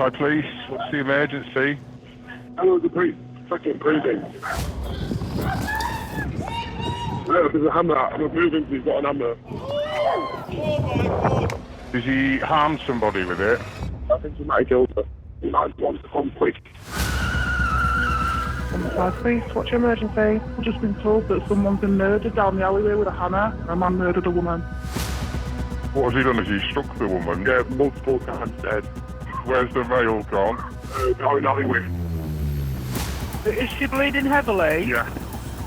Hi, police. What's the emergency? Hello, the police. Fucking breathing. No, there's a hammer. I'm moving. He's got an hammer. Did he harm somebody with it? I think he might have killed her. He might want to come quick. Hi, police. What's your emergency? We've just been told that someone's been murdered down the alleyway with a hammer. A man murdered a woman. What has he done? Has he struck the woman? Yeah, multiple times dead. Where's the male gone? Down in alleyway. Is she bleeding heavily? Yeah.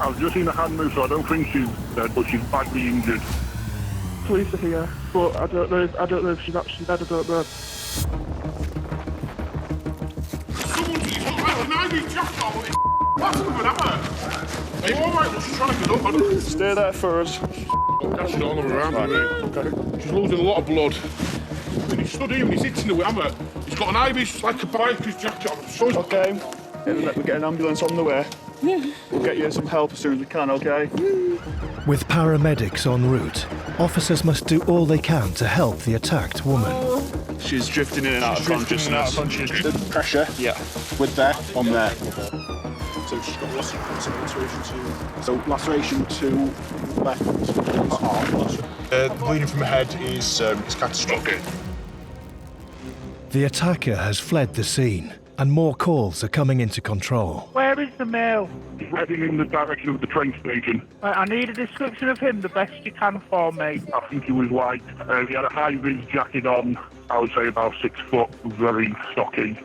I've just seen a hand move, so I don't think she's dead, but she's badly injured. Police are here, but I don't know if she's actually dead. I don't know. Stay there for us. That's not on around, okay. She's losing a lot of blood. When he stood here and he's hitting her with hammer, he's got an Irish, like a biker's jacket on. So okay, we'll get an ambulance on the way. We'll get you some help as soon as we can, okay? With paramedics en route, officers must do all they can to help the attacked woman. She's drifting in and out of consciousness. The pressure? Yeah. With there, on there. So she's got laceration to... So laceration to left arm. The bleeding from the head is catastrophic. The attacker has fled the scene, and more calls are coming into control. Where is the male? He's heading in the direction of the train station. Right, I need a description of him, the best you can for me. I think he was white. He had a high-vis jacket on, I would say about 6 foot, very stocky.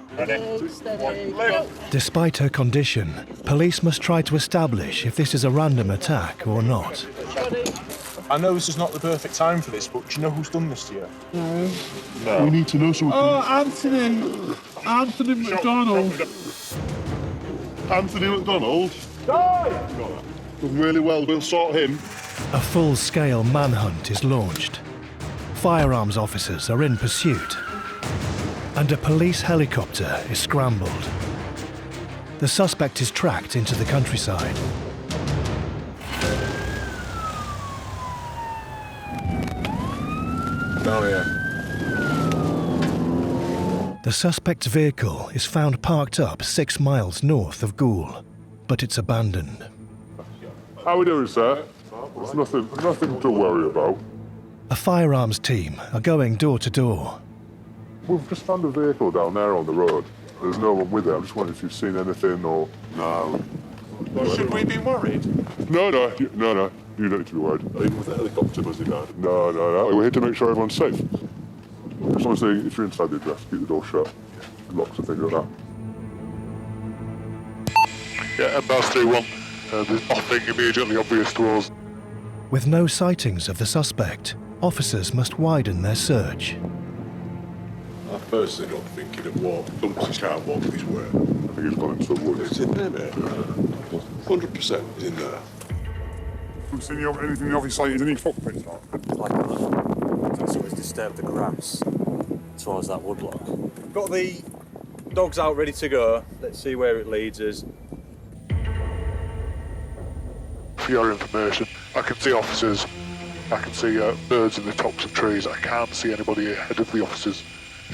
Despite her condition, police must try to establish if this is a random attack or not. I know this is not the perfect time for this, but do you know who's done this to you? No. We need to know something. Oh, Anthony McDonald. Anthony McDonald? Done really well, we'll sort him. A full-scale manhunt is launched. Firearms officers are in pursuit, and a police helicopter is scrambled. The suspect is tracked into the countryside. Down here. The suspect's vehicle is found parked up 6 miles north of Goole, but it's abandoned. How are we doing, sir? There's nothing to worry about. A firearms team are going door to door. We've just found a vehicle down there on the road. There's no one with it. I'm just wondering if you've seen anything or... No. Should we be worried? No. You don't need to be worried. Even with the helicopter, was he down? No. We're here to make sure everyone's safe. Just want to say, if you're inside the address, keep the door shut. Locks and things like that. Yeah, Ambassador 1. There's nothing immediately obvious to us. With no sightings of the suspect, officers must widen their search. I personally don't think he'd have walked. Dunks can't walk this way. I think he's gone into the woods. It's in there, mate. 100% it's in there. Haven't seen anything of his sighted any footprints on? Like that. So it's disturbed the grass towards that woodlock. Got the dogs out ready to go. Let's see where it leads us. For your information, I can see officers. I can see birds in the tops of trees. I can't see anybody ahead of the officers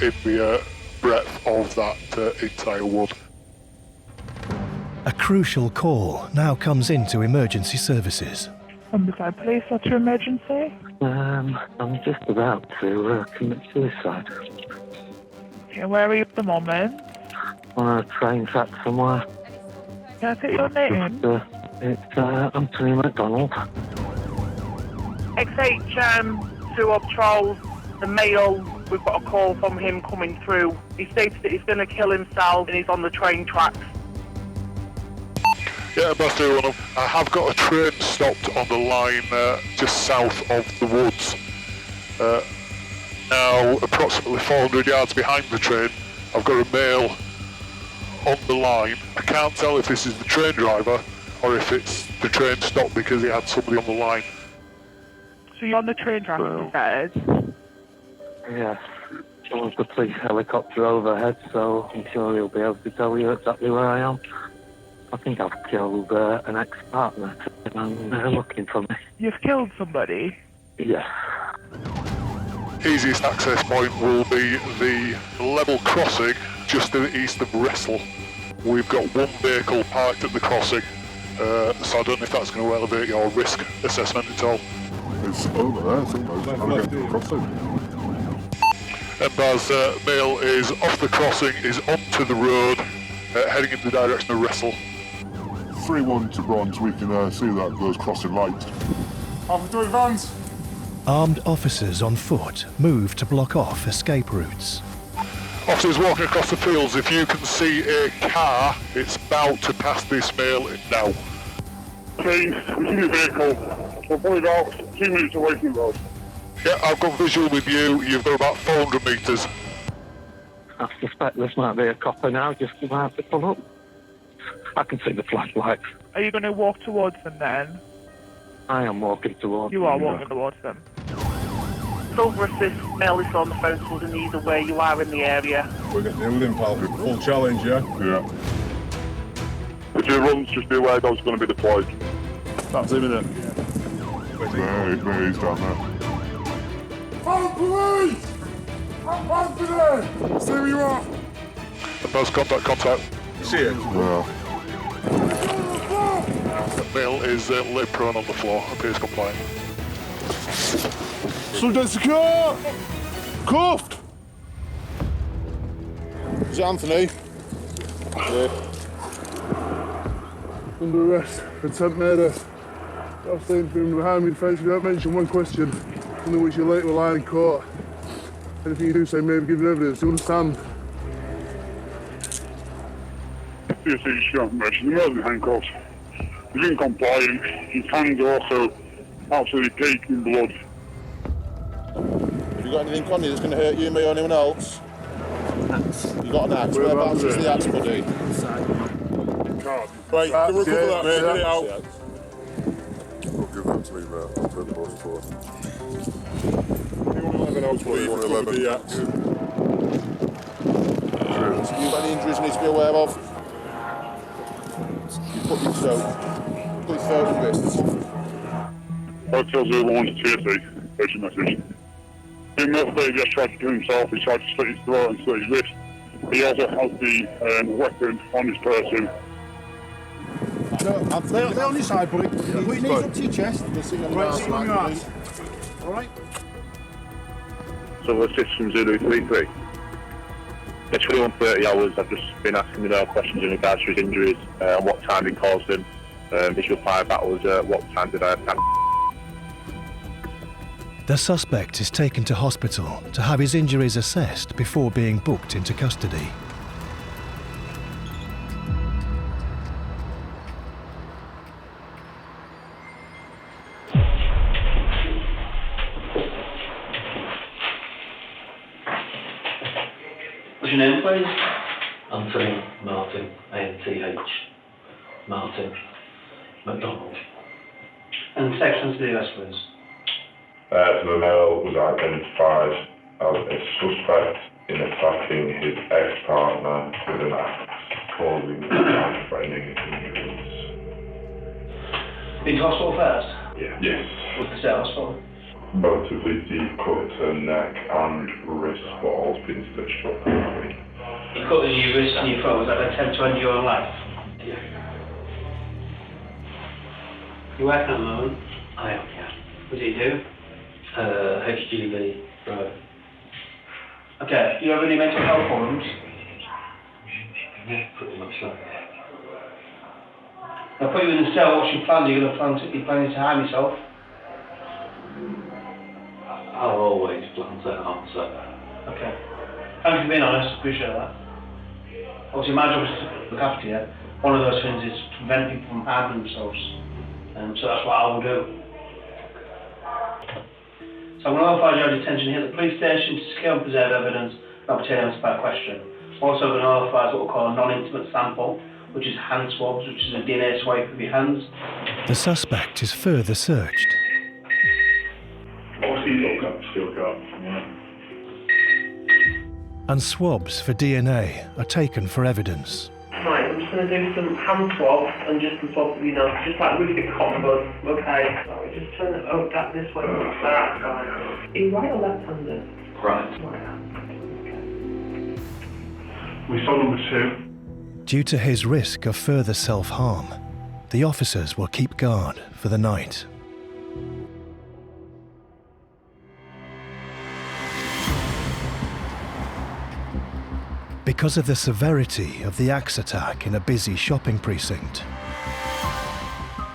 in the breadth of that entire wood. A crucial call now comes into emergency services. Homicide police, what's your emergency? I'm just about to commit suicide. Okay, where are you at the moment? On a train track somewhere. Can I take your name? It's Anthony McDonald. XH 2 up Trolls, the male, we've got a call from him coming through. He states that he's going to kill himself and he's on the train tracks. Yeah, Ambassador 1. I have got a train stopped on the line just south of the woods. Now, approximately 400 yards behind the train, I've got a male on the line. I can't tell if this is the train driver or if it's the train stopped because he had somebody on the line. So you're on the train track, you said? Yes. There's the police helicopter overhead, so I'm sure he'll be able to tell you exactly where I am. I think I've killed an ex-partner and they're looking for me. You've killed somebody? Yes. Easiest access point will be the level crossing just to the east of Wrestle. We've got one vehicle parked at the crossing, so I don't know if that's going to elevate your risk assessment at all. It's over there, somewhere. I'll get to the crossing. And as Mail is off the crossing, is onto the road, heading in the direction of Wrestle. 3-1 to Bronze, we can see that those crossing lights. Half to advance. Armed officers on foot move to block off escape routes. Officers walking across the fields, if you can see a car, it's about to pass this Mail now. Team, we see the vehicle. We're probably about 2 minutes away from the road. Yeah, I've got visual with you. You've got about 400 metres. I suspect this might be a copper now, just about to pull up. I can see the flashlights. Are you going to walk towards them then? I am walking towards You are walking towards them. Silver assist, Mel is on the phone to us and either way you are in the area. We're getting in with him, pal. Full challenge, yeah? Yeah. If you runs, just be aware those going to be deployed. That's imminent. There, he's down there. Oh, police! I'm confident! Stay where you are. Post contact. See it? Yeah. Mail is lay prone on the floor, appears compliant. Subject secure! Cuffed! Is it Anthony? Yeah. Under arrest for attempt murder. I've stayed from behind me defence. You don't mention one question, under which you later will lie in court. Anything you do say may be given evidence. Do you understand? Yes, he's sure. He's in handcuffs. He's incompliant. His hands are also absolutely caked in blood. Have you got anything on you that's going to hurt you, me, or anyone else? Axe. You got an axe? Whereabouts is the axe, buddy? Right, can we recover that, mate? Get it out. We'll give that to me, mate. I'll turn the boss for it. 111. The axe. Cheers. You got any injuries you need to be aware of? You put your throat and wrists. Hotel 01 to TSA. Urgent message. In most days, he has tried to kill himself. He tried to slit his throat and slit his wrist. He also has the weapon on his person. They're on your side, buddy. Put your knees up to your chest. Right, sit on your arms. All right? So assist from 033. It's 21:30 hours. I've just been asking him questions in regards to his injuries, what time he caused them. His reply back was, what time did I attack? The suspect is taken to hospital to have his injuries assessed before being booked into custody. What's your name, please? Anthony Martin, A-N-T-H, Martin McDonald. And section to the US, please. The male was identified as a suspect in attacking his ex-partner with an axe, causing life-threatening injuries. Been to hospital first? Yeah. Yes. What's the state hospital? Relatively deep cut to neck and wrist, but all's been stitched up. You cut in your wrist and your throat, was that an attempt to end your own life? Yeah. You working at the moment? I am, yeah. What do you do? HGV, right. Okay, do you have any mental health problems? Yeah, pretty much so. I'll put you in the cell, what's your plan? You're planning to harm yourself? I'll always plan to answer. Okay. Thanks for being honest, appreciate that. Obviously my job is to look after you. One of those things is to prevent people from harming themselves. So that's what I will do. So I'm going to authorize your detention here at the police station to secure and preserve evidence and obtain answers by question. Also going to authorize what we'll call a non-intimate sample, which is hand swabs, which is a DNA swipe of your hands. The suspect is further searched. Still got, yeah. And swabs for DNA are taken for evidence. Right, I'm just going to do some hand swabs and just some swabs, just like really big cotton buds, okay? So just turn it that this way, that side. Are you right or left-handed? Right. Right hand. Okay. We saw number 2. Due to his risk of further self-harm, the officers will keep guard for the night. Because of the severity of the axe attack in a busy shopping precinct,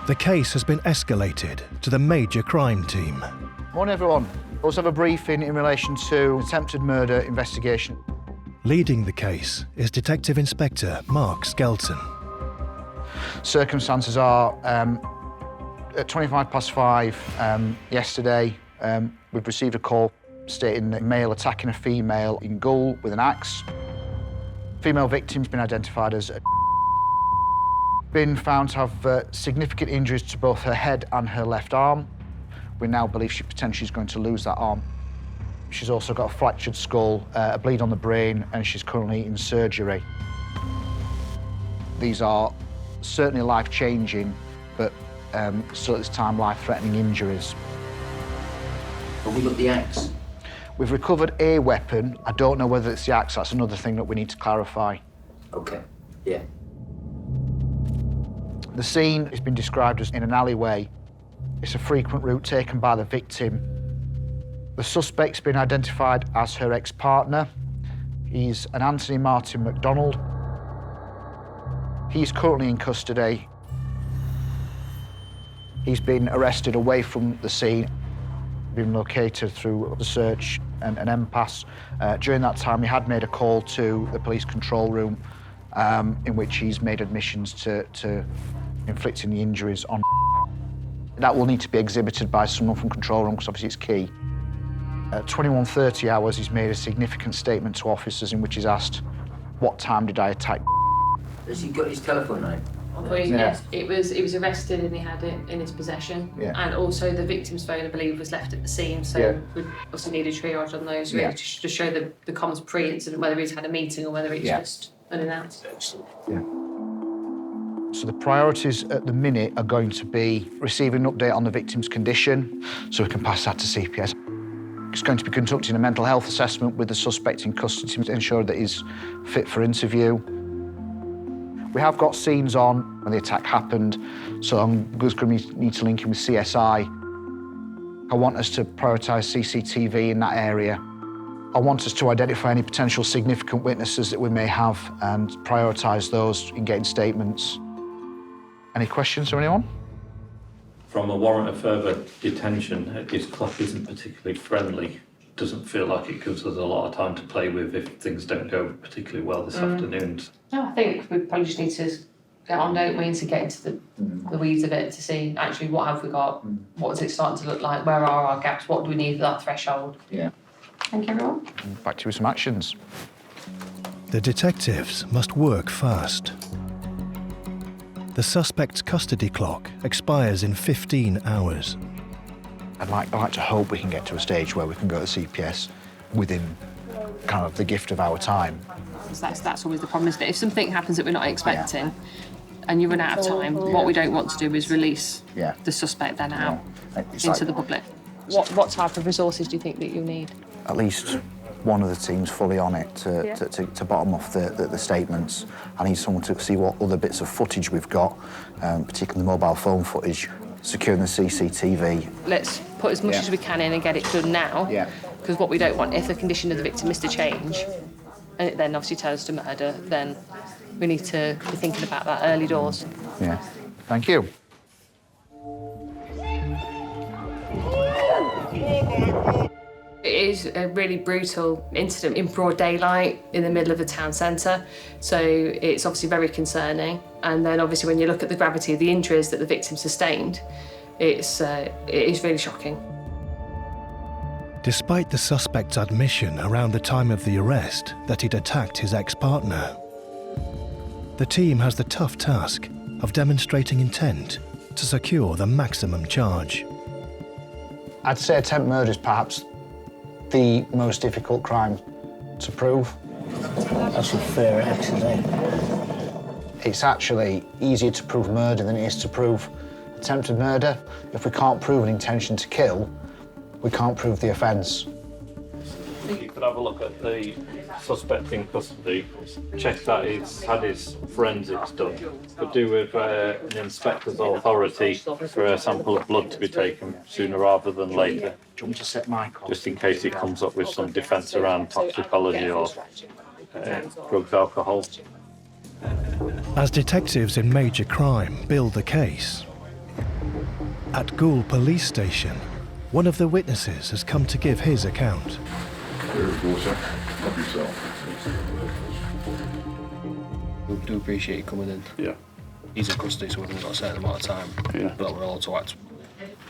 the case has been escalated to the major crime team. Morning, everyone. We also have a briefing in relation to attempted murder investigation. Leading the case is Detective Inspector Mark Skelton. Circumstances are at 5:25 yesterday, we've received a call stating a male attacking a female in Goole with an axe. Female victim's been identified as been found to have significant injuries to both her head and her left arm. We now believe she potentially is going to lose that arm. She's also got a fractured skull, a bleed on the brain, and she's currently in surgery. These are certainly life-changing, but still at this time life-threatening injuries. Have we got the axe? We've recovered a weapon. I don't know whether it's the axe. That's another thing that we need to clarify. Okay, yeah. The scene has been described as in an alleyway. It's a frequent route taken by the victim. The suspect's been identified as her ex-partner. He's an Anthony Martin McDonald. He's currently in custody. He's been arrested away from the scene, been located through the search and an impasse. During that time, he had made a call to the police control room in which he's made admissions to inflicting the injuries on. That will need to be exhibited by someone from control room because obviously it's key. At 21:30 hours, he's made a significant statement to officers in which he's asked, "What time did I attack?" Has he got his telephone name? Yes, it was arrested and he had it in his possession. Yeah. And also the victim's phone, I believe, was left at the scene, so we also need a triage on those, really, to show the comms pre-incident, whether he's had a meeting or whether it's just unannounced. Yeah. So the priorities at the minute are going to be receiving an update on the victim's condition, so we can pass that to CPS. It's going to be conducting a mental health assessment with the suspect in custody to ensure that he's fit for interview. We have got scenes on when the attack happened, so I'm just going to need to link in with CSI. I want us to prioritise CCTV in that area. I want us to identify any potential significant witnesses that we may have and prioritise those in getting statements. Any questions from anyone? From a warrant of further detention, his clock isn't particularly friendly. Doesn't feel like it gives us a lot of time to play with if things don't go particularly well this afternoon. No, I think we probably just need to get on, don't we, and to get into the weeds of it to see actually what have we got, what is it starting to look like, where are our gaps, what do we need for that threshold. Yeah. Thank you, everyone. Back to you with some actions. The detectives must work fast. The suspect's custody clock expires in 15 hours. I'd like to hope we can get to a stage where we can go to CPS within kind of the gift of our time. That's always the problem, isn't it? If something happens that we're not expecting and you run out of time, what we don't want to do is release the suspect then out into the public. What type of resources do you think that you'll need? At least one of the teams fully on it to bottom off the statements. I need someone to see what other bits of footage we've got, particularly mobile phone footage, securing the CCTV. Let's put as much as we can in and get it done now. Yeah. Because what we don't want, if the condition of the victim is to change, and it then obviously turns to murder, then we need to be thinking about that early doors. Yeah. Thank you. It is a really brutal incident in broad daylight in the middle of the town centre, so it's obviously very concerning. And then obviously when you look at the gravity of the injuries that the victim sustained, it is really shocking. Despite the suspect's admission around the time of the arrest that he'd attacked his ex-partner, the team has the tough task of demonstrating intent to secure the maximum charge. I'd say attempt murder is perhaps the most difficult crime to prove. That's a fair accident. It's actually easier to prove murder than it is to prove attempted murder. If we can't prove an intention to kill, we can't prove the offence. You could have a look at the suspect in custody, check that he's had his forensics done. Could do with an inspector's authority for a sample of blood to be taken sooner rather than later. Do you want me to set my call? Just in case he comes up with some defence around toxicology or drugs, alcohol. As detectives in major crime build the case, at Goole police station, one of the witnesses has come to give his account. Here's water. Help yourself. We do appreciate you coming in. Yeah. He's in custody, so we've only got a certain amount of time. Yeah. But we're allowed to act.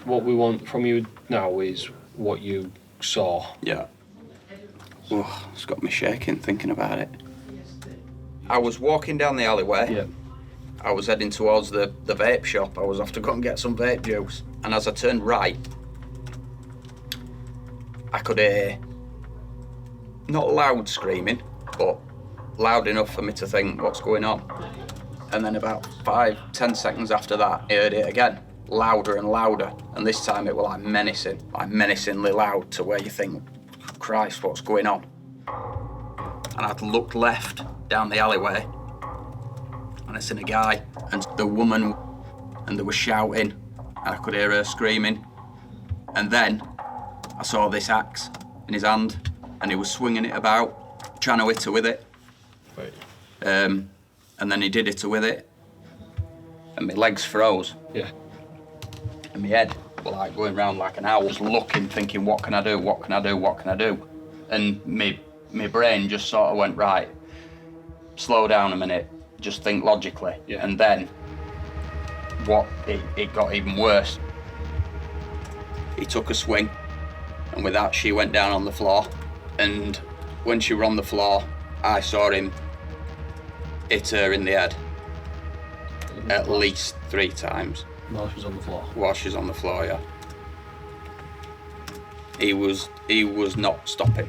What we want from you now is what you saw. Yeah. Oh, it's got me shaking thinking about it. I was walking down the alleyway. Yeah. I was heading towards the vape shop. I was off to go and get some vape juice. And as I turned right, I could hear, not loud screaming, but loud enough for me to think, what's going on? And then about 5-10 seconds after that, I heard it again, louder and louder. And this time it was like menacingly loud to where you think, Christ, what's going on? And I'd looked left down the alleyway, and I seen a guy and the woman, and they were shouting, and I could hear her screaming. And then I saw this axe in his hand, and he was swinging it about, trying to hit her with it. Right. And then he did hit her with it, and my legs froze. Yeah. And my head was like going round like an owl's, looking, thinking, what can I do, what can I do, what can I do? And my brain just sort of went, right, slow down a minute, just think logically. Yeah. And then it got even worse. He took a swing, and with that she went down on the floor. And when she were on the floor, I saw him hit her in the head at least 3 times. While she was on the floor? While she's on the floor, yeah. He was not stopping.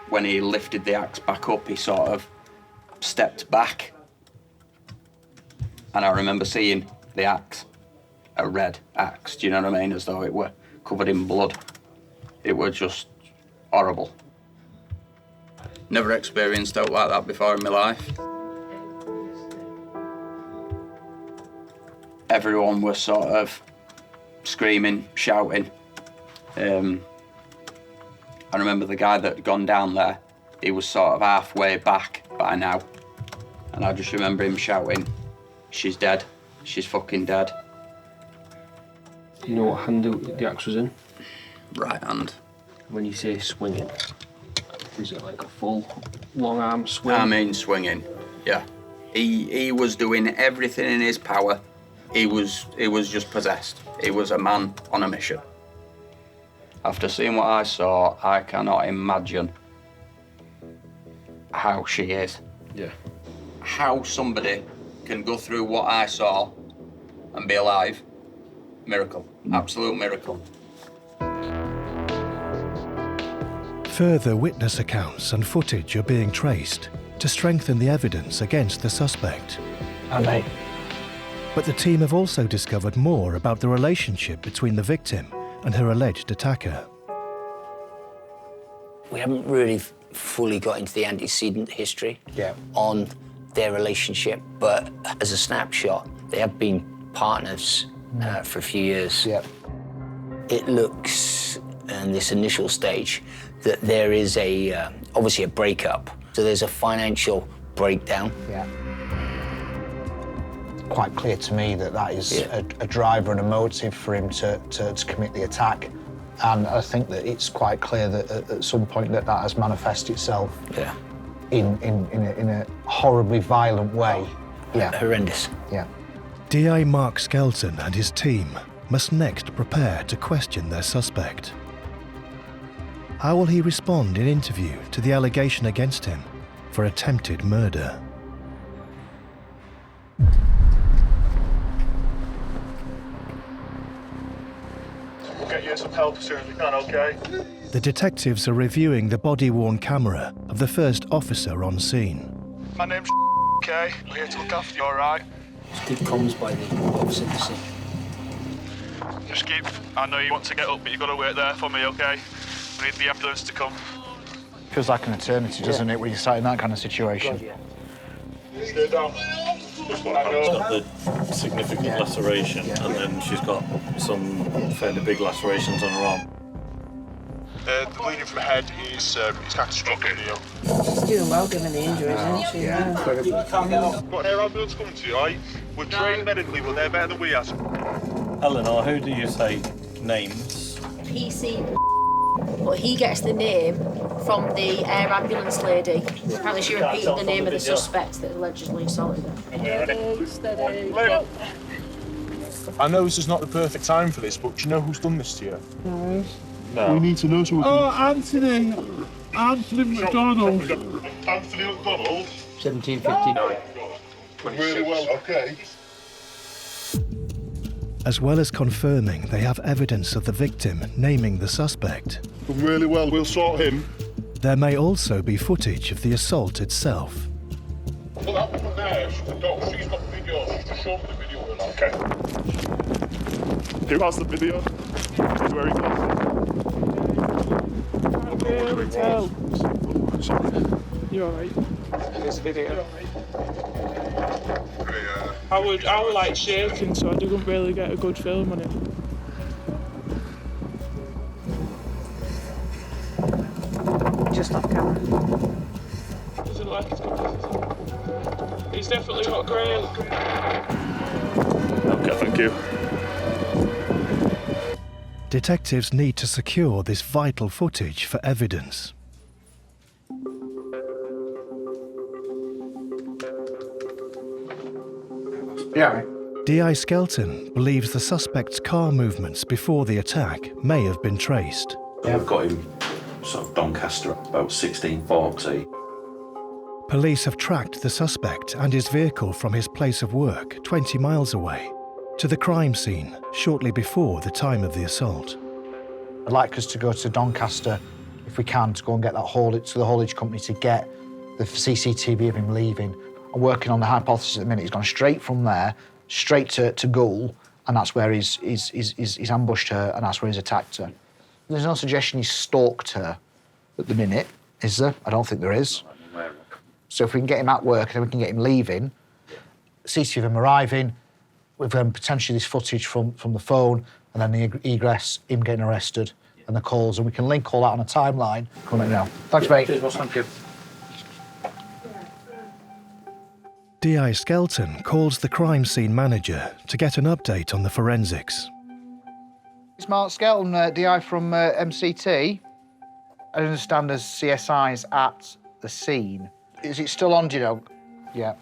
When he lifted the axe back up, he sort of stepped back. And I remember seeing the axe, a red axe, do you know what I mean? As though it were covered in blood. It was just horrible. Never experienced out like that before in my life. Everyone was sort of screaming, shouting. I remember the guy that had gone down there, he was sort of halfway back by now. And I just remember him shouting, she's dead, she's fucking dead. Do you know what hand the axe was in? Right hand. When you say swinging, is it like a full long arm swing? I mean swinging, yeah. He was doing everything in his power. He was just possessed. He was a man on a mission. After seeing what I saw, I cannot imagine how she is. Yeah. How somebody can go through what I saw and be alive. Miracle. Absolute miracle. Further witness accounts and footage are being traced to strengthen the evidence against the suspect. Mate. But the team have also discovered more about the relationship between the victim and her alleged attacker. We haven't really fully got into the antecedent history on their relationship, but as a snapshot, they have been partners for a few years. It looks, in this initial stage, that there is obviously a breakup. So there's a financial breakdown. Quite clear to me that is a driver and a motive for him to commit the attack. And I think that it's quite clear that at some point that has manifested itself in a horribly violent way. Horrendous. DI Mark Skelton and his team must next prepare to question their suspect. How will he respond in interview to the allegation against him for attempted murder? We'll get you some help as soon as we can, okay? The detectives are reviewing the body-worn camera of the first officer on scene. My name's okay? I'm here to look after you, all right? Just keep comms by the officer to see. Just keep... I know you want to get up, but you've got to wait there for me, okay? We need the ambulance to come. feels like an eternity, doesn't it, when you're sat in that kind of situation? Stay down. She's got the significant laceration, and then she's got some fairly big lacerations on her arm. The bleeding from the head is catastrophic. She's doing well given the injuries, isn't she? Got an air ambulance coming to you, right? We're trained medically, but they're better than we are. Eleanor, who do you say names? PC, but he gets the name from the air ambulance lady. Apparently she repeated the name of the suspect that allegedly assaulted her. Steady. I know this is not the perfect time for this, but do you know who's done this to you? No. We need to know something. Oh, Anthony McDonald. Anthony McDonald? 1759. Really well, okay. As well as confirming they have evidence of the victim naming the suspect, Done really well, we'll sort him. there may also be footage of the assault itself. Well, that woman there, she's the dog, she's got the video, she's just shown me the video. Okay. Who has the video? He's very close. Can't really tell. You're alright. There's a video. I was like shaking, so I didn't really get a good film on it. Just off camera. Doesn't like it's good. It's definitely not great. Okay, thank you. Detectives need to secure this vital footage for evidence. Yeah. D.I. Skelton believes the suspect's car movements before the attack may have been traced. I've got him sort of Doncaster about 1640. Police have tracked the suspect and his vehicle from his place of work 20 miles away to the crime scene shortly before the time of the assault. I'd like us to go to Doncaster, if we can, to go and get that haulage to the haulage company to get the CCTV of him leaving. I'm working on the hypothesis at the minute. He's gone straight from there, straight to Goole, and that's where he's ambushed her, and that's where he's attacked her. There's no suggestion he's stalked her at the minute, is there? I don't think there is. So if we can get him at work and then we can get him leaving, CCTV of him arriving, with potentially this footage from the phone, and then the egress, him getting arrested, and the calls, and we can link all that on a timeline. Come on now. Thanks, mate. Cheers, boss, thank you. D.I. Skelton calls the crime scene manager to get an update on the forensics. It's Mark Skelton, DI from MCT. I understand there's CSIs at the scene. Is it still on, do you know? Yeah.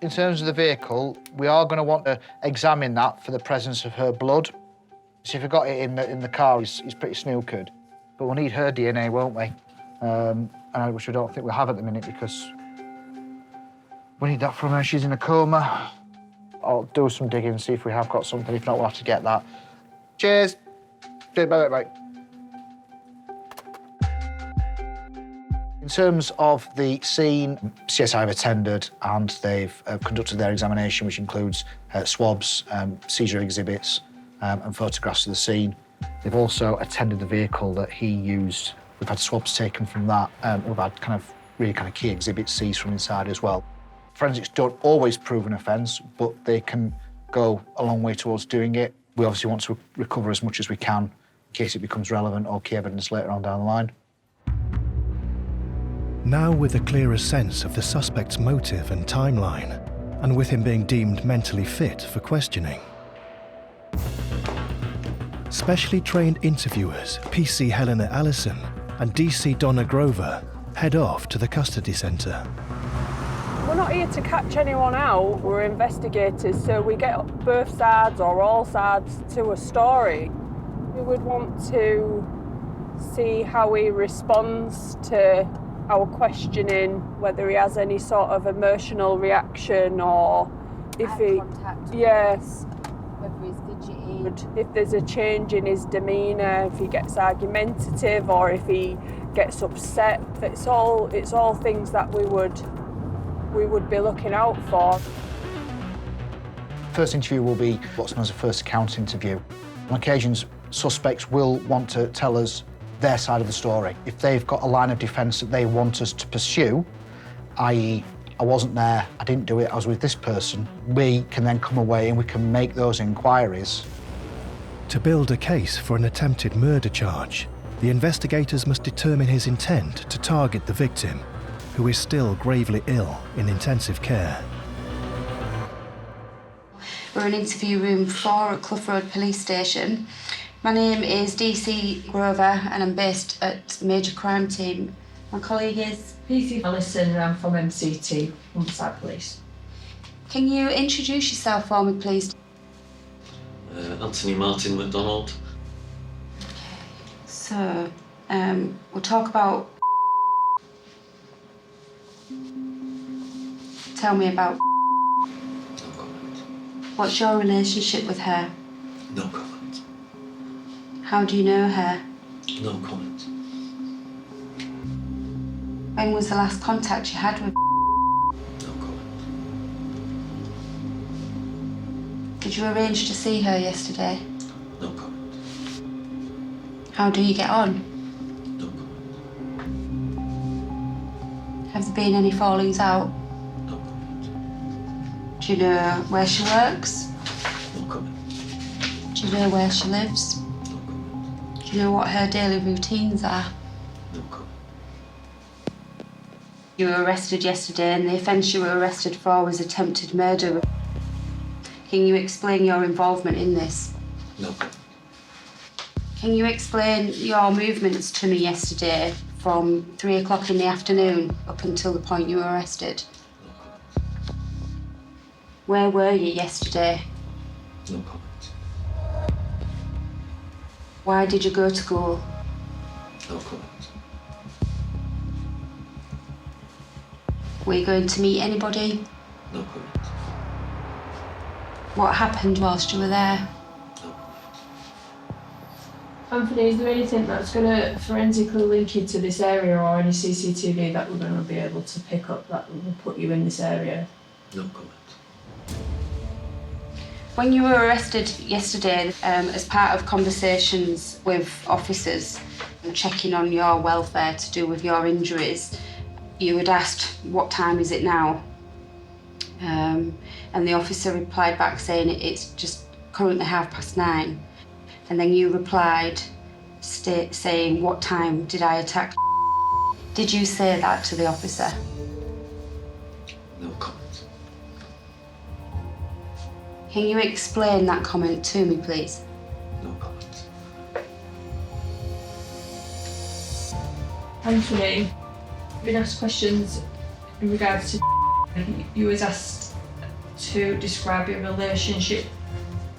In terms of the vehicle, we are going to want to examine that for the presence of her blood. So if we got it in the car, he's pretty snookered. But we'll need her DNA, won't we? Which we don't think we'll have at the minute because we need that from her. She's in a coma. I'll do some digging and see if we have got something. If not, we'll have to get that. Cheers. Bye. In terms of the scene, CSI have attended and they've conducted their examination, which includes swabs, seizure exhibits, and photographs of the scene. They've also attended the vehicle that he used. We've had swabs taken from that. We've had really key exhibits seized from inside as well. Forensics don't always prove an offence, but they can go a long way towards doing it. We obviously want to recover as much as we can in case it becomes relevant or key evidence later on down the line. Now with a clearer sense of the suspect's motive and timeline, and with him being deemed mentally fit for questioning, specially trained interviewers PC Helena Allison and DC Donna Grover head off to the custody centre. We're not here to catch anyone out, we're investigators, so we get both sides or all sides to a story. We would want to see how he responds to our questioning, whether he has any sort of emotional reaction or if he... Yes. Whether he's fidgety. If there's a change in his demeanour, if he gets argumentative or if he gets upset. It's all things that we would be looking out for. First interview will be what's known as a first account interview. On occasions, suspects will want to tell us their side of the story. If they've got a line of defence that they want us to pursue, i.e., I wasn't there, I didn't do it, I was with this person, we can then come away and we can make those inquiries. To build a case for an attempted murder charge, the investigators must determine his intent to target the victim, who is still gravely ill in intensive care. We're in interview room 4 at Clough Road Police Station. My name is DC Grover and I'm based at the Major Crime Team. My colleague is PC Allison and I'm from MCT, Humberside Police. Can you introduce yourself for me, please? Anthony McDonald. So, we'll talk about... Tell me about... No comment. What's your relationship with her? No comment. How do you know her? No comment. When was the last contact you had with... No comment. Did you arrange to see her yesterday? No comment. How do you get on? No comment. Have there been any fallings out? No comment. Do you know where she works? No comment. Do you know where she lives? No comment. Do you know what her daily routines are? No comment. You were arrested yesterday and the offence you were arrested for was attempted murder. Can you explain your involvement in this? No comment. Can you explain your movements to me yesterday from 3 o'clock in the afternoon up until the point you were arrested? No comment. Where were you yesterday? No comment. Why did you go to Goole? No comment. Were you going to meet anybody? No comment. What happened whilst you were there? Anthony, is there anything that's going to forensically link you to this area or any CCTV that we're going to be able to pick up that will put you in this area? No comment. When you were arrested yesterday, as part of conversations with officers and checking on your welfare to do with your injuries, you had asked, what time is it now? And the officer replied back saying it's just currently 9:30. And then you replied saying, what time did I attack? Did you say that to the officer? No comment. Can you explain that comment to me, please? No comment. Anthony, you've been asked questions in regards to you was asked to describe your relationship,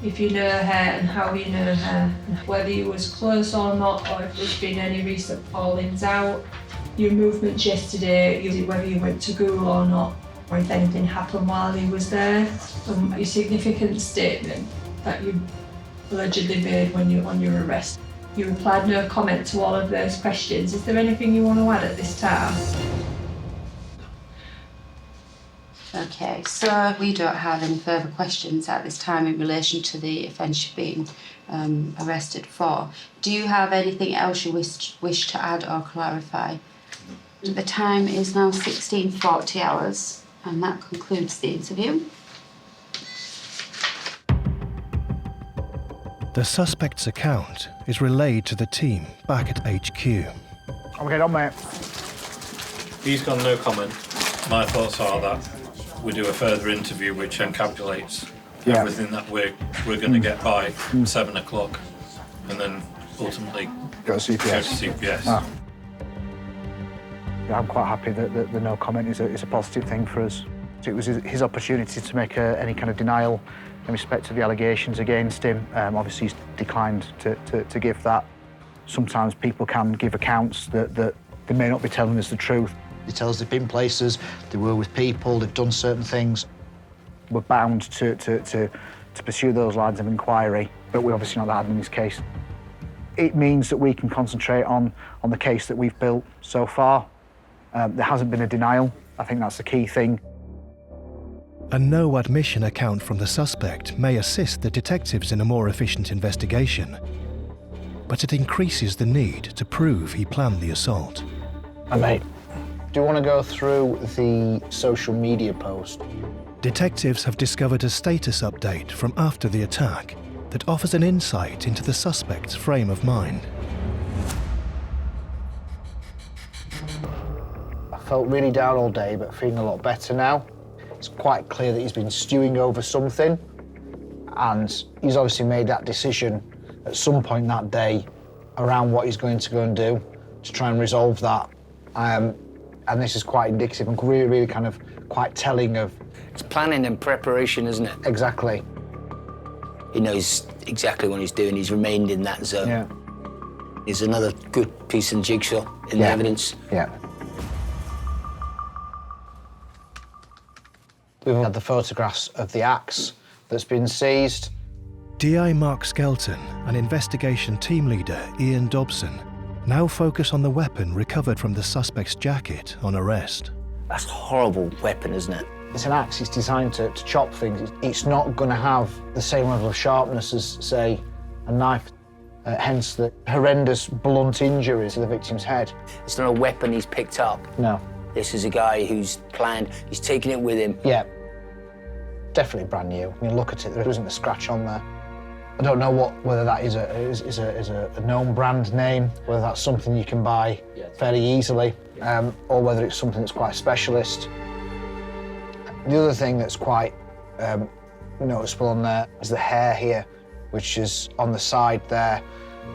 if you know her and how you know her, and whether you was close or not, or if there's been any recent fallings out, your movements yesterday, whether you went to Goole or not, or if anything happened while he was there, your significant statement that you allegedly made when you on your arrest. You replied no comment to all of those questions. Is there anything you want to add at this time? Okay, so we don't have any further questions at this time in relation to the offence you've been arrested for. Do you have anything else you wish to add or clarify? The time is now 16:40 hours, and that concludes the interview. The suspect's account is relayed to the team back at HQ. I'm getting on, mate. He's got no comment. My thoughts are that we do a further interview which encapsulates everything that we're going to get by 7 o'clock, and then ultimately go to CPS. Ah. Yeah, I'm quite happy that the no comment is a positive thing for us. It was his opportunity to make any kind of denial in respect to the allegations against him. Obviously, he's declined to give that. Sometimes people can give accounts that they may not be telling us the truth. They tell us they've been places, they were with people, they've done certain things. We're bound to pursue those lines of inquiry, but we're obviously not that in this case. It means that we can concentrate on the case that we've built so far. There hasn't been a denial. I think that's the key thing. A no admission account from the suspect may assist the detectives in a more efficient investigation. but it increases the need to prove he planned the assault. Hey, mate, do you want to go through the social media post? Detectives have discovered a status update from after the attack that offers an insight into the suspect's frame of mind. I felt really down all day, but feeling a lot better now. It's quite clear that he's been stewing over something, and he's obviously made that decision at some point that day around what he's going to go and do to try and resolve that. And this is quite indicative and really, really kind of quite telling of... It's planning and preparation, isn't it? Exactly. He knows exactly what he's doing. He's remained in that zone. Yeah. There's another good piece of jigsaw in the evidence. Yeah. We've had the photographs of the axe that's been seized. DI Mark Skelton and investigation team leader Ian Dobson now focus on the weapon recovered from the suspect's jacket on arrest. That's a horrible weapon, isn't it? It's an axe. It's designed to chop things. It's not going to have the same level of sharpness as, say, a knife. Hence the horrendous blunt injuries to the victim's head. It's not a weapon he's picked up. No. This is a guy who's planned, he's taken it with him. Yeah. Definitely brand new. I mean, look at it, there isn't a scratch on there. I don't know whether that is a known brand name, whether that's something you can buy fairly easily, or whether it's something that's quite specialist. The other thing that's quite noticeable on there is the hair here, which is on the side there,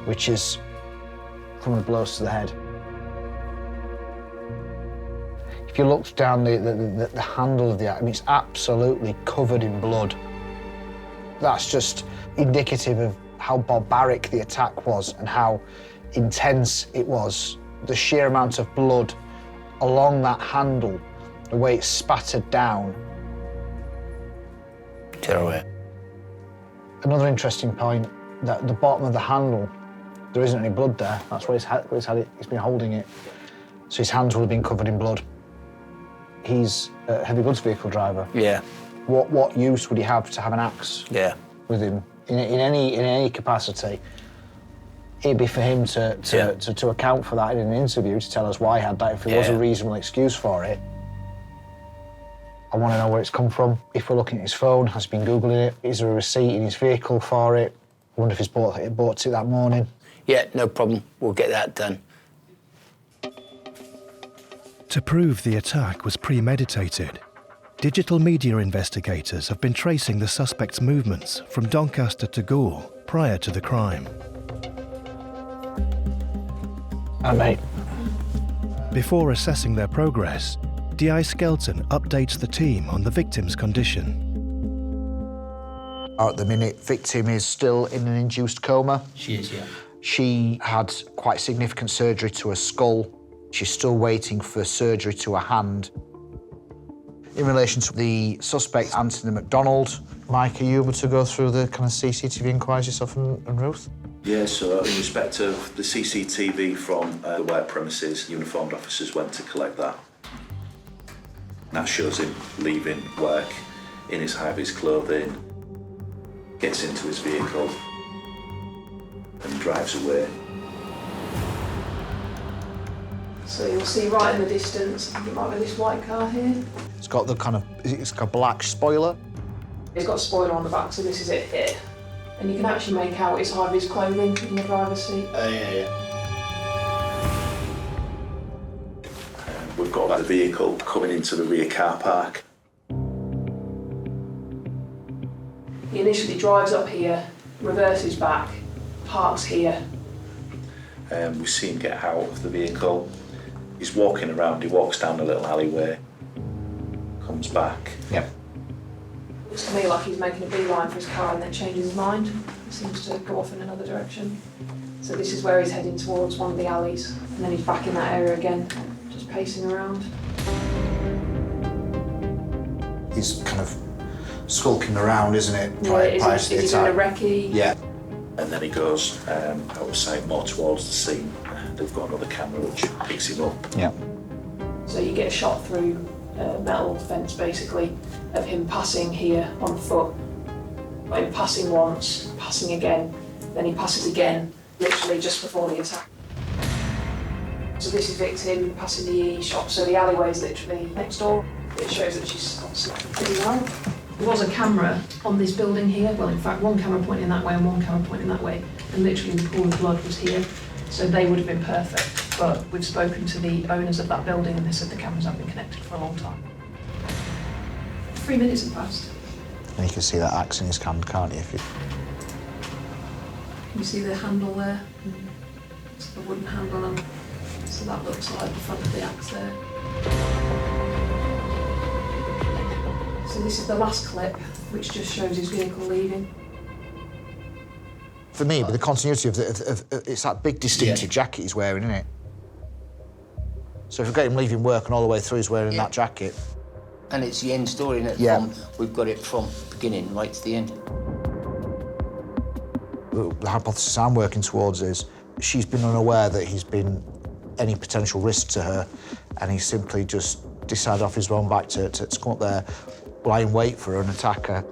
which is from the blows to the head. If you look down the handle of the axe, I mean, it's absolutely covered in blood. That's just indicative of how barbaric the attack was and how intense it was. The sheer amount of blood along that handle, the way it's spattered down. Terrible. Another interesting point, that at the bottom of the handle, there isn't any blood there. That's where he's been holding it. So his hands will have been covered in blood. He's a heavy goods vehicle driver. Yeah. What use would he have to have an axe with him in any capacity? It'd be for him to account for that in an interview, to tell us why he had that, if there was a reasonable excuse for it. I want to know where it's come from. If we're looking at his phone, has he been Googling it? Is there a receipt in his vehicle for it? I wonder if he's bought it that morning. Yeah, no problem. We'll get that done. To prove the attack was premeditated, digital media investigators have been tracing the suspect's movements from Doncaster to Goole prior to the crime. Hi, mate. Before assessing their progress, DI Skelton updates the team on the victim's condition. At the minute, victim is still in an induced coma. She is, yeah. She had quite significant surgery to her skull. She's still waiting for surgery to her hand. In relation to the suspect, Anthony McDonald, Mike, are you able to go through the kind of CCTV inquiries yourself and Ruth? Yeah, so in respect of the CCTV from the work premises, uniformed officers went to collect that. That shows him leaving work in his high-vis clothing, gets into his vehicle and drives away. So you'll see right in the distance, it might be this white car here. It's got the kind of, it's got a black spoiler. It's got a spoiler on the back, so this is it here. And you can actually make out his high-vis clothing in the driver's seat. We've got the vehicle coming into the rear car park. He initially drives up here, reverses back, parks here. We see him get out of the vehicle. He's walking around, he walks down a little alleyway, comes back. Yep. Looks to me like he's making a beeline for his car and then changes his mind. Seems to go off in another direction. So this is where he's heading towards one of the alleys, and then he's back in that area again, just pacing around. He's kind of skulking around, isn't it? Yeah, is he doing a recce? Yeah. And then he goes out of sight more towards the scene. They've got another camera which picks him up. Yeah. So you get a shot through a metal fence, basically, of him passing here on foot. Him passing once, passing again, then he passes again, literally just before the attack. So this is victim passing the shop, so the alleyway is literally next door. It shows that she's pretty well. There was a camera on this building here, well in fact one camera pointing that way and one camera pointing that way, and literally the pool of blood was here, so they would have been perfect. But we've spoken to the owners of that building and they said the cameras have been connected for a long time. 3 minutes have passed. And you can see that axe in his hand, can't you? Can you see the handle there? It's the wooden handle on. So that looks like the front of the axe there. So this is the last clip, which just shows his vehicle leaving. For me, with the continuity of it's that big distinctive jacket he's wearing, isn't it? So if we get him leaving work and all the way through he's wearing that jacket. And it's the end story, isn't it? Yeah. We've got it from beginning right to the end. The hypothesis I'm working towards is she's been unaware that he's been any potential risk to her, and he simply just decided off his own back to come up there, lie in wait for her and attack her.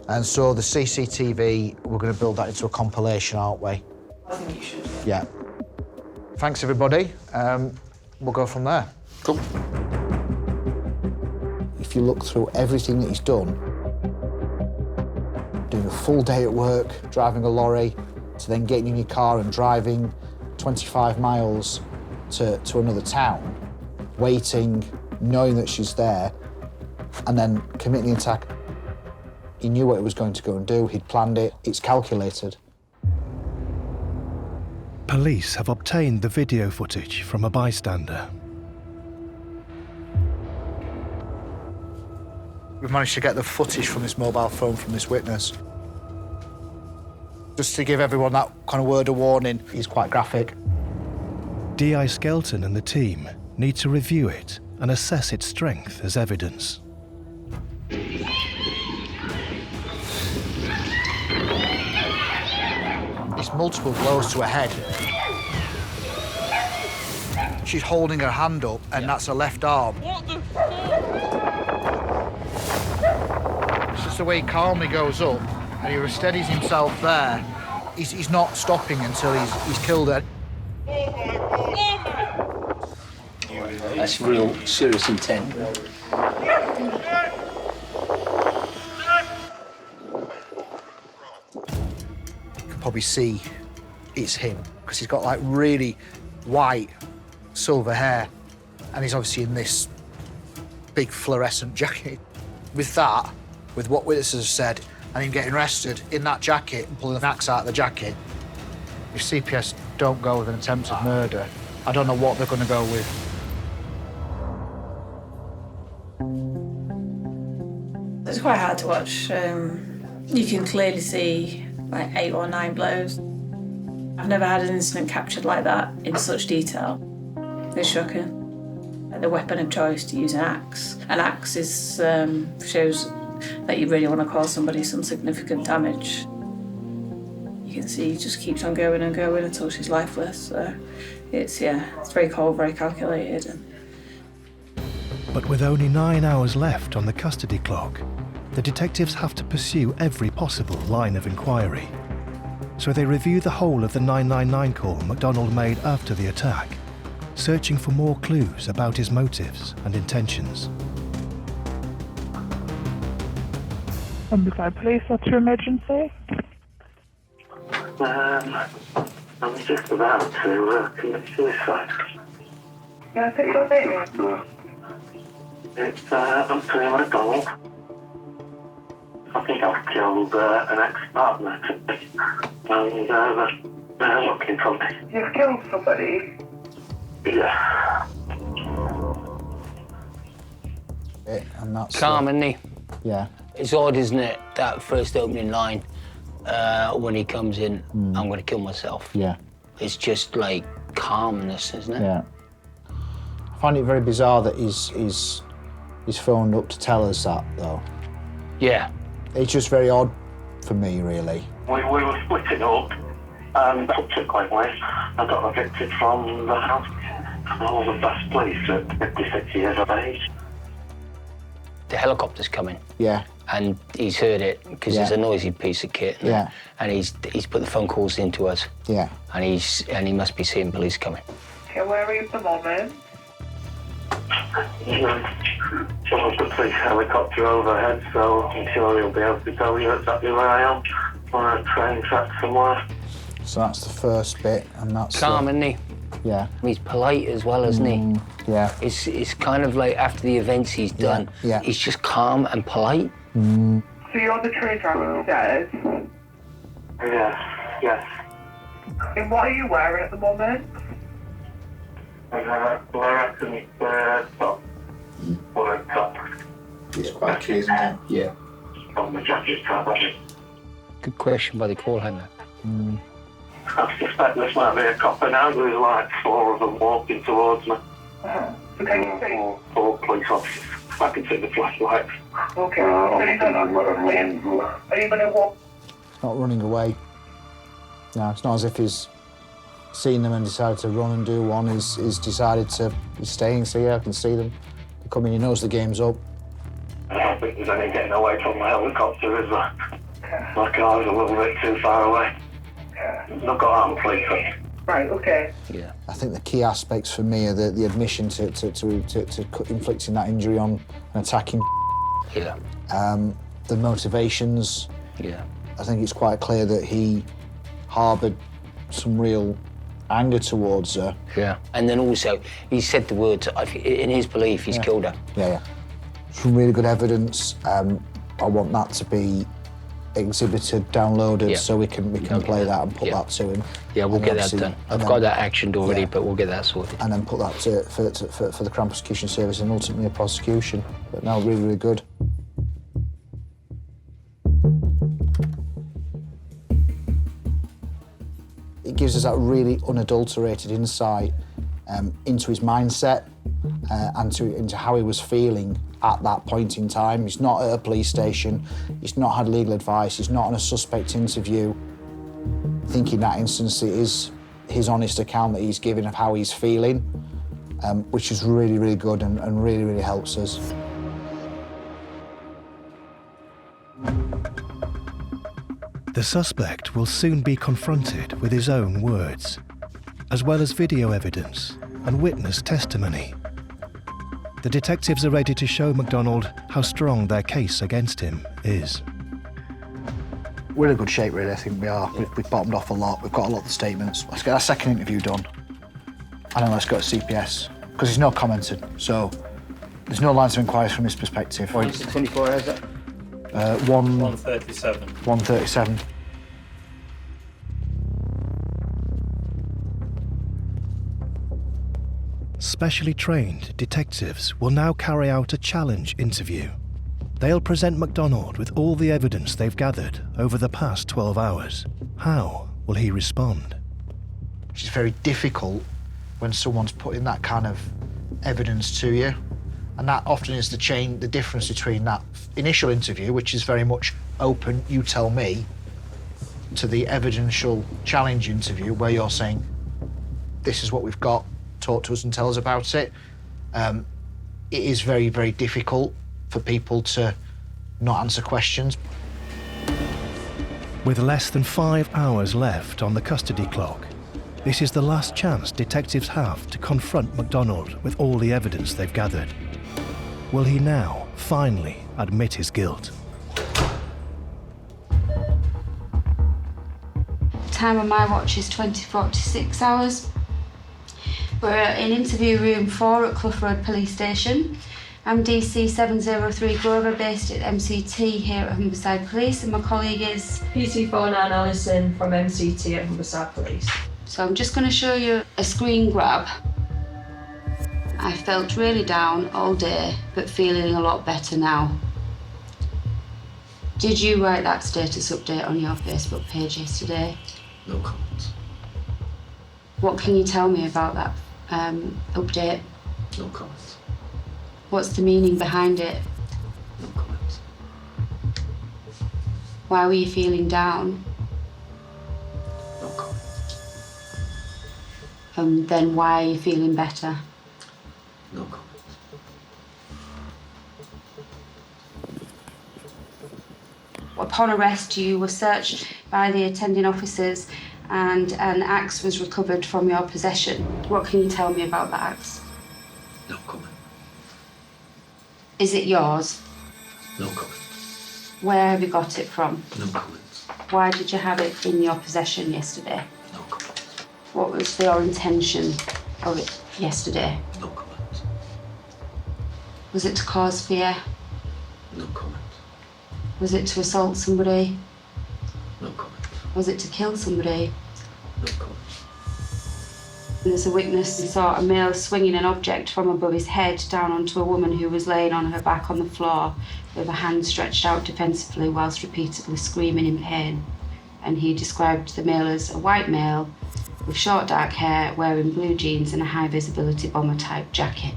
And so the CCTV, we're going to build that into a compilation, aren't we? I think you should. Yeah. Thanks, everybody. We'll go from there. Cool. If you look through everything that he's done, doing a full day at work, driving a lorry, to then getting in your car and driving 25 miles to another town, waiting, knowing that she's there, and then committing the attack. He knew what he was going to go and do, he'd planned it, it's calculated. Police have obtained the video footage from a bystander. We've managed to get the footage from this mobile phone from this witness. Just to give everyone that kind of word of warning, he's quite graphic. D.I. Skelton and the team need to review it and assess its strength as evidence. It's multiple blows to her head. She's holding her hand up, and that's her left arm. What the fuck? It's just the way he calmly goes up, and he steadies himself there. He's not stopping until he's killed her. That's real serious intent. You can probably see it's him, because he's got like really white, silver hair, and he's obviously in this big fluorescent jacket. With that, with what witnesses have said, and him getting arrested in that jacket and pulling an axe out of the jacket, if CPS don't go with an attempted murder, I don't know what they're going to go with. It's quite hard to watch. You can clearly see like 8 or 9 blows. I've never had an incident captured like that in such detail. It's shocking. The weapon of choice to use an axe. An axe is, shows that you really want to cause somebody some significant damage. You can see he just keeps on going and going until she's lifeless. So it's very cold, very calculated. But with only 9 hours left on the custody clock, the detectives have to pursue every possible line of inquiry. So they review the whole of the 999 call McDonald made after the attack, searching for more clues about his motives and intentions. Underside police, what's your emergency? I'm just about to commit suicide. Can I take your name? No. It's Anthony McDonald. I think I've killed an ex-partner today, and they're looking for me. You've killed somebody? Yeah. And that's Calm, isn't he? Yeah. It's odd, isn't it, that first opening line, when he comes in, I'm going to kill myself. Yeah. It's just like calmness, isn't it? Yeah. I find it very bizarre that he's phoned up to tell us that, though. Yeah. It's just very odd for me, really. We were splitting up, and subsequently, I got evicted from the house. I was the best place at 56 years of age. The helicopter's coming. Yeah. and he's heard it because Yeah. it's a noisy piece of kit. Yeah. And he's put the phone calls into us. Yeah. And he must be seeing police coming. Okay, where are you at the moment? Well, the police helicopter overhead, so I'm sure he'll be able to tell you exactly where I am on a train track somewhere. So that's the first bit, and that's Calm, isn't he? Yeah. He's polite as well, isn't he? Yeah. It's kind of like after the events he's done, Yeah. he's just calm and polite. So you're on the train track upstairs? Yes. And what are you wearing at the moment? Well, I reckon top. Or top. It's quite clear, isn't it? Yeah. On the jacket tab, I think. Good question by the call handler. I suspect this might be a copper now. There's like 4 of them walking towards me. So can you see? 4 police officers. I can see the flashlights. Okay. Are you gonna walk? Not running away. No, it's not as if he's seen them and decided to run and do one. He's decided to be staying, so yeah, I can see them. They come in, he knows the game's up. I don't think there's any getting away from the helicopter, is there? My car's a little bit too far away. I've got armed police. Right, okay. Yeah. I think the key aspects for me are the admission to inflicting that injury on and attacking. Yeah. The motivations. Yeah. I think it's quite clear that he harboured some real anger towards her. Yeah. And then also, he said the words, in his belief, he's killed her. Yeah. Some really good evidence. I want that to be exhibited, downloaded, so we can play that and put that to him. Yeah, we'll And get that obviously- done. and I've then- got that actioned already, but we'll get that sorted. And then put that for the Crown Prosecution Service and ultimately a prosecution. But no, really, really good. It gives us that really unadulterated insight into his mindset and into how he was feeling at that point in time. He's not at a police station, he's not had legal advice, he's not on a suspect interview. I think in that instance it is his honest account that he's giving of how he's feeling, which is really, really good and really, really helps us. The suspect will soon be confronted with his own words, as well as video evidence and witness testimony. The detectives are ready to show McDonald how strong their case against him is. We're in good shape, really, I think we are. We've bottomed off a lot, we've got a lot of the statements. Let's get our second interview done, and then let's go to CPS, because he's not commented, so there's no lines of inquiry from his perspective. What's the 24 hours at? 1:37. 1:37. Specially trained detectives will now carry out a challenge interview. They'll present McDonald with all the evidence they've gathered over the past 12 hours. How will he respond? Which is very difficult when someone's putting that kind of evidence to you. And that often is the difference between that initial interview, which is very much open, you tell me, to the evidential challenge interview where you're saying, this is what we've got, talk to us and tell us about it. It is very, very difficult for people to not answer questions. With less than 5 hours left on the custody clock, this is the last chance detectives have to confront McDonald with all the evidence they've gathered. Will he now finally admit his guilt? Time on my watch is 20:46 hours. We're in interview room 4 at Clough Road Police Station. I'm DC 703 Grover, based at MCT here at Humberside Police, and my colleague is PT49 Alison from MCT at Humberside Police. So I'm just going to show you a screen grab. I felt really down all day, but feeling a lot better now. Did you write that status update on your Facebook page yesterday? No comments. What can you tell me about that update? No comments. What's the meaning behind it? No comments. Why were you feeling down? No comments. Then why are you feeling better? No comments. Upon arrest, you were searched by the attending officers and an axe was recovered from your possession. What can you tell me about the axe? No comment. Is it yours? No comment. Where have you got it from? No comment. Why did you have it in your possession yesterday? No comment. What was your intention of it yesterday? No comment. Was it to cause fear? No comment. Was it to assault somebody? No comment. Was it to kill somebody? No comment. There's a witness who saw a male swinging an object from above his head down onto a woman who was laying on her back on the floor with a hand stretched out defensively whilst repeatedly screaming in pain. And he described the male as a white male with short dark hair, wearing blue jeans and a high visibility bomber type jacket.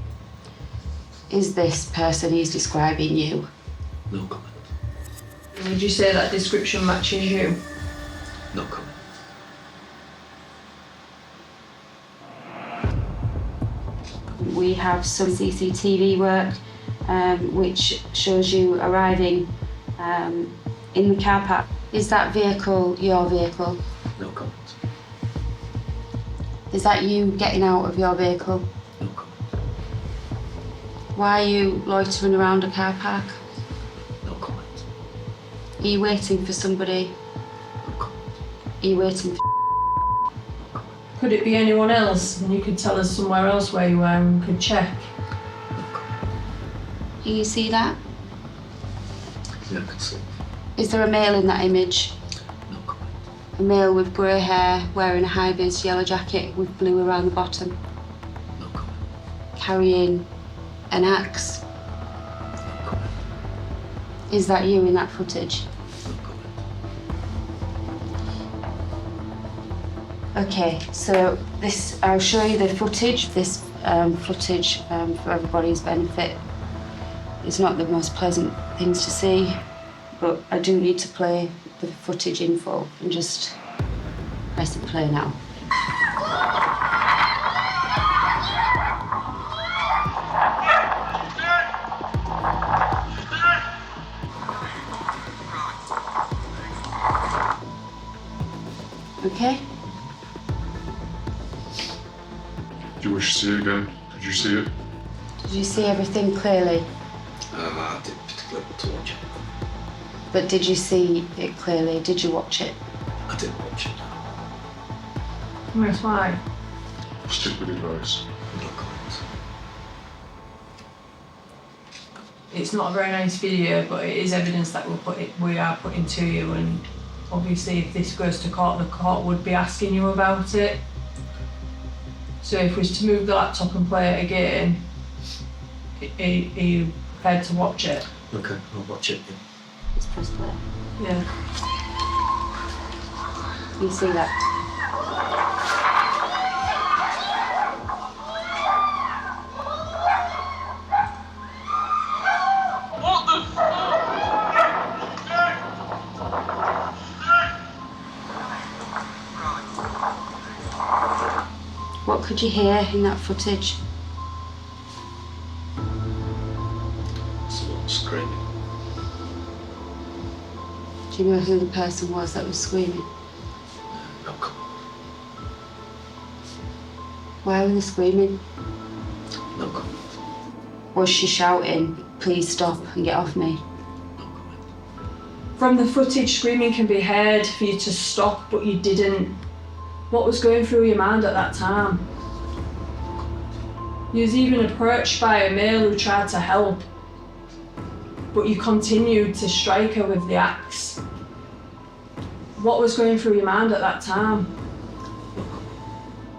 Is this person he's describing you? No comment. Would you say that description matches you? No comment. We have some CCTV work which shows you arriving in the car park. Is that vehicle your vehicle? No comment. Is that you getting out of your vehicle? No comment. Why are you loitering around a car park? No comment. Are you waiting for somebody? No comment. Are you waiting for... Could it be anyone else? And you could tell us somewhere else where you were and we could check. Can you see that? Yeah, I can see. Is there a male in that image? No comment. A male with grey hair, wearing a high-vis yellow jacket with blue around the bottom. No comment. Carrying an axe. No comment. Is that you in that footage? No comment. Okay, so this, I'll show you the footage. This footage, for everybody's benefit, is not the most pleasant things to see, but I do need to play the footage in full and just press the play now. Okay? Do you wish to see it again? Did you see it? Did you see everything clearly? I didn't particularly want to watch it. But did you see it clearly? Did you watch it? I didn't watch it. That's why. Stick with advice. No comment. It's not a very nice video, but it is evidence that we are putting to you, and obviously if this goes to court, the court would be asking you about it. So if we was to move the laptop and play it again, are you prepared to watch it? Okay, I'll watch it. Yeah. Let's press play. Yeah. You see that? What the What could you hear in that footage? Someone screaming. Do you know who the person was that was screaming? No comment. Why were they screaming? No comment. Was she shouting, "Please stop and get off me"? From the footage, screaming can be heard for you to stop, but you didn't. What was going through your mind at that time? You was even approached by a male who tried to help, but you continued to strike her with the axe. What was going through your mind at that time?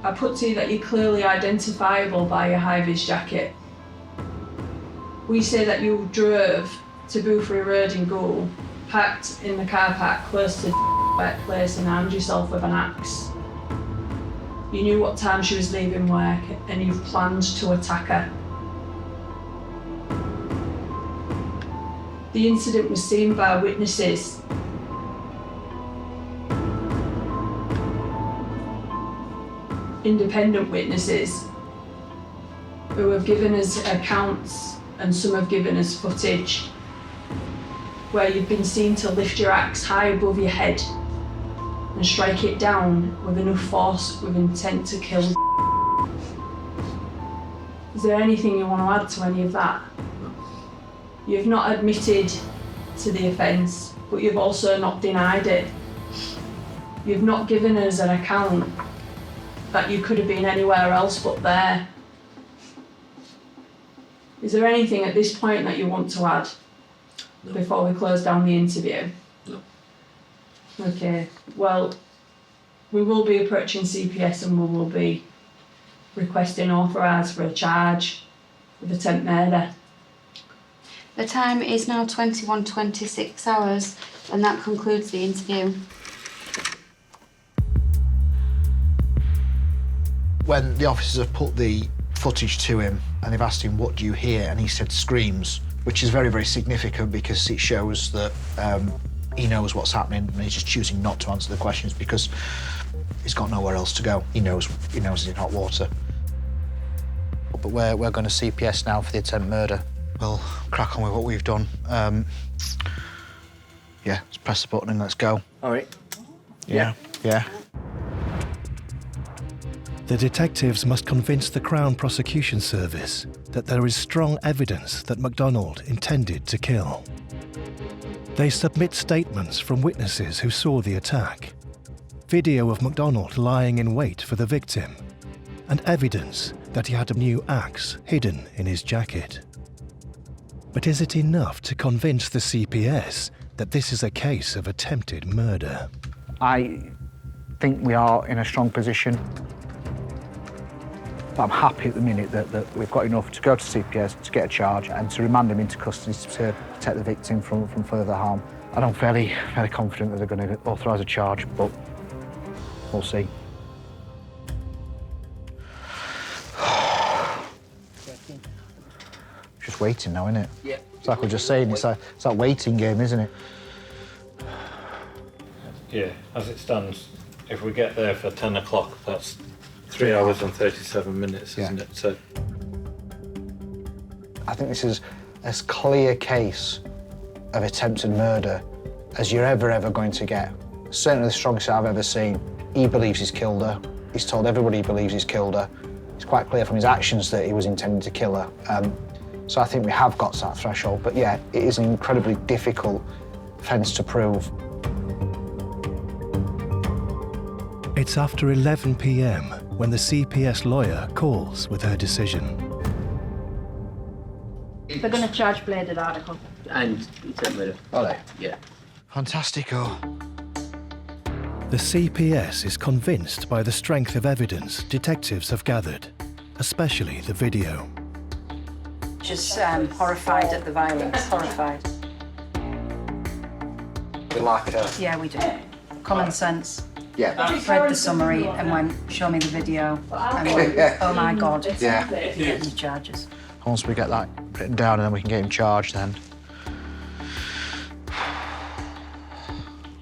I put to you that you're clearly identifiable by your high-vis jacket. We say that you drove to Boothry Road in Goole, parked in the car park close to the workplace and armed yourself with an axe. You knew what time she was leaving work and you planned to attack her. The incident was seen by witnesses. Independent witnesses who have given us accounts and some have given us footage. where you've been seen to lift your axe high above your head and strike it down with enough force with intent to kill. Is there anything you want to add to any of that? You've not admitted to the offence, but you've also not denied it. You've not given us an account that you could have been anywhere else but there. Is there anything at this point that you want to add before we close down the interview? No. Okay, well, we will be approaching CPS and we will be requesting authorised for a charge of attempt murder. The time is now 21:26 hours, and that concludes the interview. When the officers have put the footage to him and they've asked him, what do you hear? And he said screams, which is very, very significant because it shows that he knows what's happening and he's just choosing not to answer the questions because he's got nowhere else to go. He knows he's in hot water. But we're going to CPS now for the attempt murder. We'll crack on with what we've done. Yeah, let's press the button and let's go. All right. Yeah. The detectives must convince the Crown Prosecution Service that there is strong evidence that McDonald intended to kill. They submit statements from witnesses who saw the attack, video of McDonald lying in wait for the victim, and evidence that he had a new axe hidden in his jacket. But is it enough to convince the CPS that this is a case of attempted murder? I think we are in a strong position. But I'm happy at the minute that we've got enough to go to CPS to get a charge and to remand him into custody to protect the victim from further harm. And I'm fairly confident that they're going to authorise a charge, but we'll see. Just waiting now, isn't it? Yeah. It's like we're just saying, it's that waiting game, isn't it? Yeah, as it stands, if we get there for 10 o'clock, that's 3 hours and 37 minutes, isn't it? So I think this is as clear case of attempted murder as you're ever going to get. Certainly the strongest I've ever seen. He believes he's killed her. He's told everybody he believes he's killed her. It's quite clear from his actions that he was intending to kill her. So I think we have got to that threshold. But yeah, it is an incredibly difficult offence to prove. It's after 11 p.m. when the CPS lawyer calls with her decision. They're going to charge bladed article. And attempt murder. Are they? Yeah. Fantastico. The CPS is convinced by the strength of evidence detectives have gathered, especially the video. Just horrified at the violence, horrified. We like her. Yeah, we do. Common sense. Yeah. Read the summary and went, show me the video, and went, oh my God, Yeah. you're getting charges. Once we get that written down and then we can get him charged then.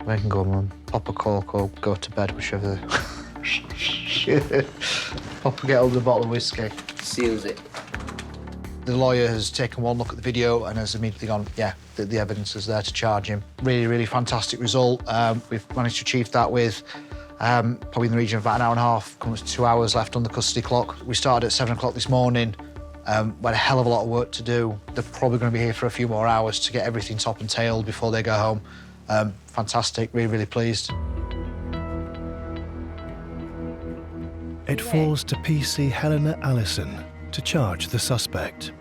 We can go, Mum. Pop a cork or go to bed, whichever. Pop get over the bottle of whiskey. Seals it. The lawyer has taken one look at the video and has immediately gone, yeah, the evidence is there to charge him. Really fantastic result. We've managed to achieve that with probably in the region of about an hour and a half, coming to 2 hours left on the custody clock. We started at 7 o'clock this morning. We had a hell of a lot of work to do. They're probably going to be here for a few more hours to get everything top and tailed before they go home. Fantastic, really pleased. It falls to PC Helena Allison to charge the suspect.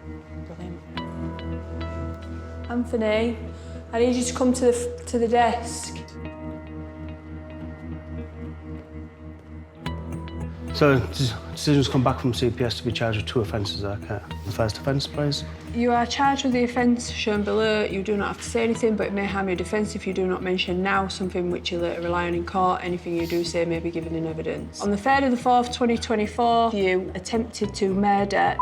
Anthony, I need you to come to the desk. So, decision's come back from CPS to be charged with 2 offences, okay? The first offence, please. You are charged with the offence shown below. You do not have to say anything, but it may harm your defence if you do not mention now something which you later rely on in court. Anything you do say may be given in evidence. On the 3rd of the 4th, 2024, you attempted to murder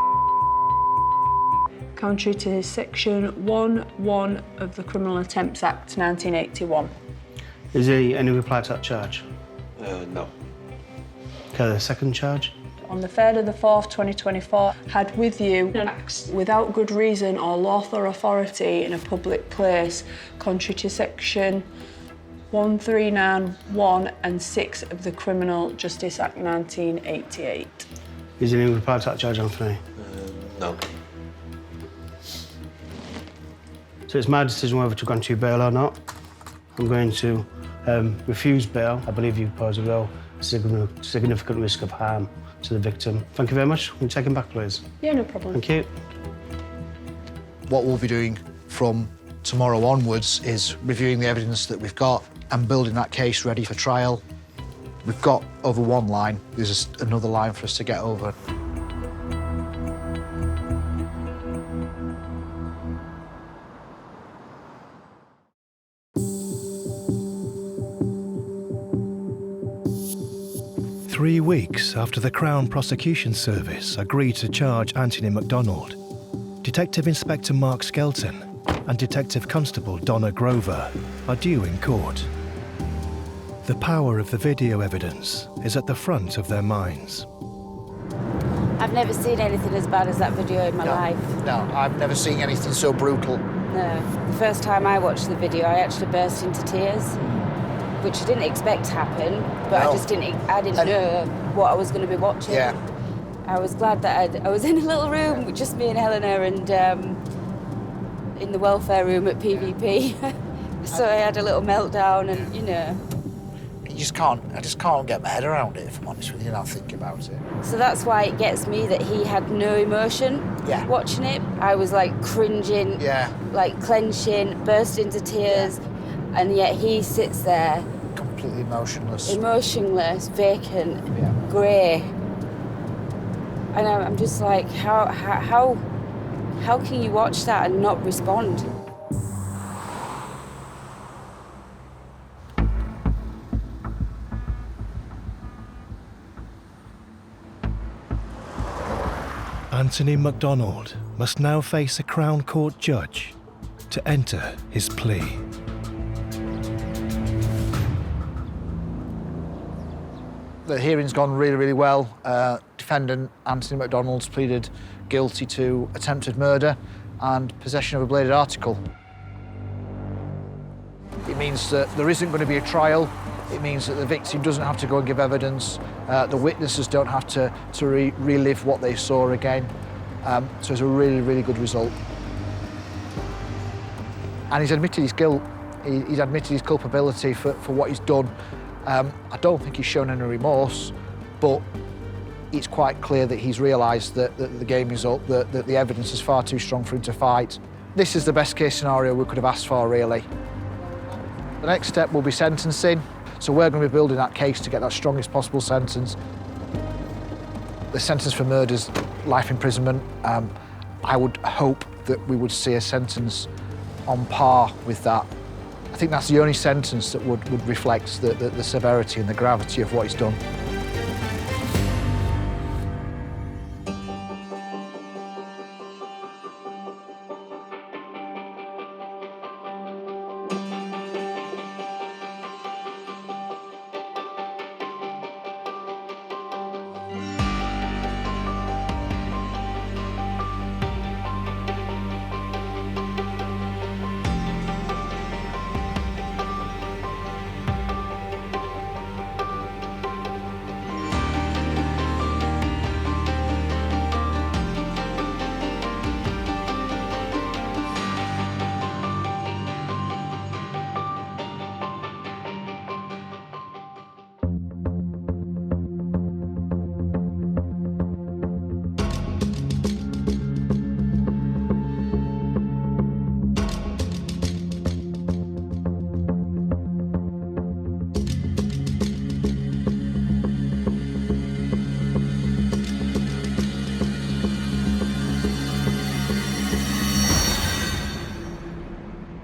contrary to section 1(1) of the Criminal Attempts Act 1981. Is there any reply to that charge? No. Okay, the second charge? On the 3rd of the 4th, 2024, had with you acts without good reason or lawful authority in a public place, contrary to section 1391 and 6 of the Criminal Justice Act 1988. Is there any reply to that charge, Anthony? No. So it's my decision whether to grant you bail or not. I'm going to refuse bail. I believe you pose a real significant risk of harm to the victim. Thank you very much. Can you take him back, please? Yeah, no problem. Thank you. What we'll be doing from tomorrow onwards is reviewing the evidence that we've got and building that case ready for trial. We've got over one line. There's another line for us to get over. Three weeks after the Crown Prosecution Service agreed to charge Anthony McDonald, Detective Inspector Mark Skelton and Detective Constable Donna Grover are due in court. The power of the video evidence is at the front of their minds. I've never seen anything as bad as that video in my life. No, I've never seen anything so brutal. No. The first time I watched the video, I actually burst into tears, which I didn't expect to happen, but I just didn't know what I was going to be watching. Yeah. I was glad that I was in a little room with just me and Helena and in the welfare room at PVP. So I had a little meltdown and, you know. I just can't get my head around it, if I'm honest with you, now thinking about it. So that's why it gets me that he had no emotion watching it. I was like cringing, like clenching, burst into tears, and yet he sits there completely emotionless, vacant, grey. And I'm just like, how can you watch that and not respond? Anthony McDonald must now face a Crown Court judge to enter his plea. The hearing's gone really, really well. Defendant Anthony McDonald's pleaded guilty to attempted murder and possession of a bladed article. It means that there isn't going to be a trial. It means that the victim doesn't have to go and give evidence. The witnesses don't have to relive what they saw again. So it's a really, really good result. And he's admitted his guilt. He's admitted his culpability for what he's done. I don't think he's shown any remorse, but it's quite clear that he's realised that the game is up, that the evidence is far too strong for him to fight. This is the best case scenario we could have asked for, really. The next step will be sentencing. So we're going to be building that case to get that strongest possible sentence. The sentence for murder is life imprisonment. I would hope that we would see a sentence on par with that. I think that's the only sentence that would reflect the severity and the gravity of what he's done.